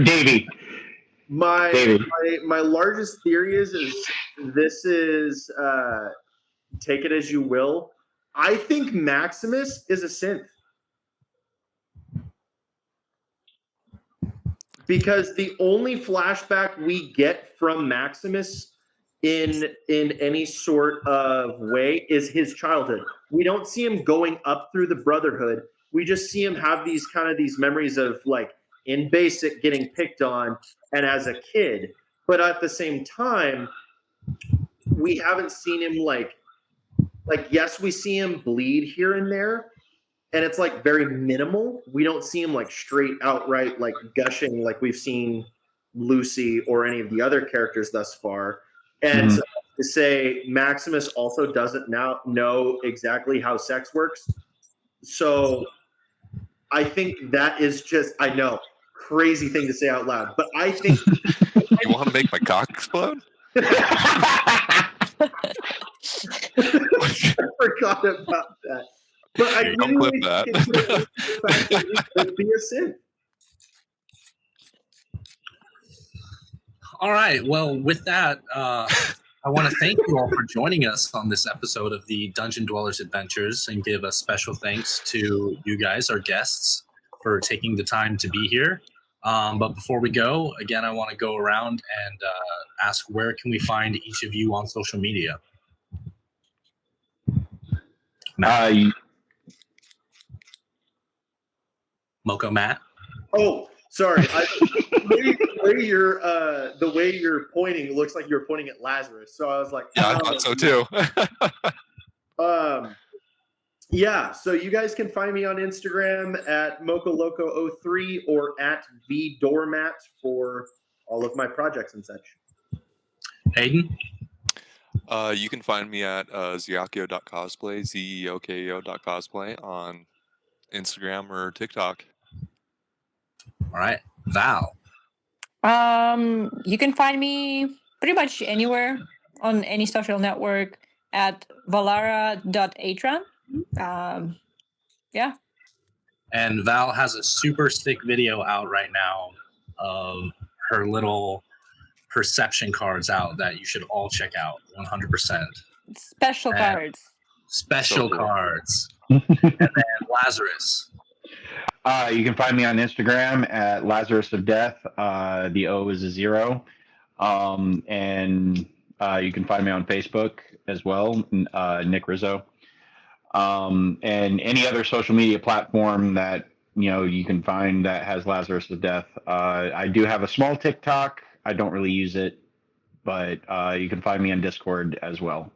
Davey.
My largest theory is this is take it as you will. I think Maximus is a synth. Because the only flashback we get from Maximus in any sort of way is his childhood. We don't see him going up through the Brotherhood. We just see him have these memories of like in basic getting picked on and as a kid. But at the same time, we haven't seen him like yes, we see him bleed here and there, and it's like very minimal. We don't see him like straight outright like gushing like we've seen Lucy or any of the other characters thus far. And so to say Maximus also doesn't now know exactly how sex works. So I think that is just, I know, crazy thing to say out loud, but I think
you want to make my cock explode?
I forgot about that. But I
don't clip that.
It'd be a sin.
All right. Well, with that, I want to thank you all for joining us on this episode of the Dungeon Dwellers Adventures, and give a special thanks to you guys, our guests, for taking the time to be here. But before we go, again, I want to go around and ask, where can we find each of you on social media? Moco Matt.
Oh, sorry. The way you're pointing looks like you're pointing at Lazarus. So I was like,
yeah, I thought so too.
Yeah, so you guys can find me on Instagram at MocoLoco03 or at vdoormatt for all of my projects and such.
Hayden?
You can find me at zeokeo.cosplay, zeokeo.cosplay on Instagram or TikTok.
All right. Val?
You can find me pretty much anywhere on any social network at valara.atran. Yeah.
And Val has a super sick video out right now of her little perception cards out that you should all check out 100%.
Special cards.
Special cards. And then Lazarus.
You can find me on Instagram at Lazarus of Death. The O is a 0. And you can find me on Facebook as well, Nick Rizzo. And any other social media platform that you can find that has Lazarus of Death. I do have a small TikTok. I don't really use it, but you can find me on Discord as well.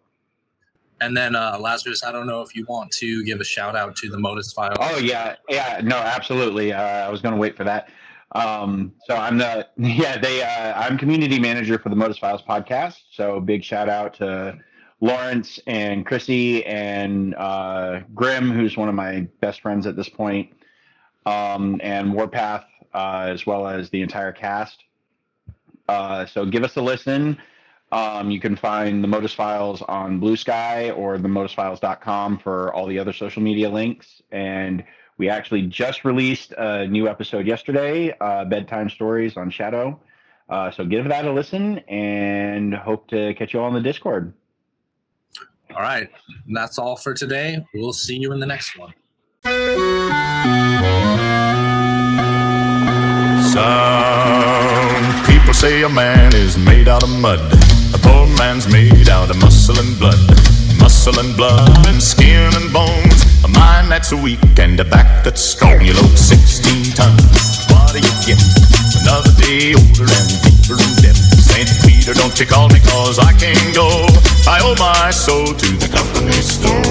And then Lazarus, I don't know if you want to give a shout out to the MODUS Files.
Oh yeah, no, absolutely. I was going to wait for that. So I'm I'm community manager for the MODUS Files podcast. So big shout out to Lawrence and Chrissy and Grim, who's one of my best friends at this point, and Warpath, as well as the entire cast. So give us a listen. You can find the MODUS Files on Blue Sky or the modusfiles.com for all the other social media links. And we actually just released a new episode yesterday, Bedtime Stories on Shadow. So give that a listen and hope to catch you all on the Discord.
All right. That's all for today. We'll see you in the next one.
Some people say a man is made out of mud. A poor man's made out of muscle and blood. Muscle and blood and skin and bones. A mind that's weak and a back that's strong. You load 16 tons. What do you get? Another day older and deeper in debt. St. Peter, don't you call me 'cause I can't go. I owe my soul to the company store.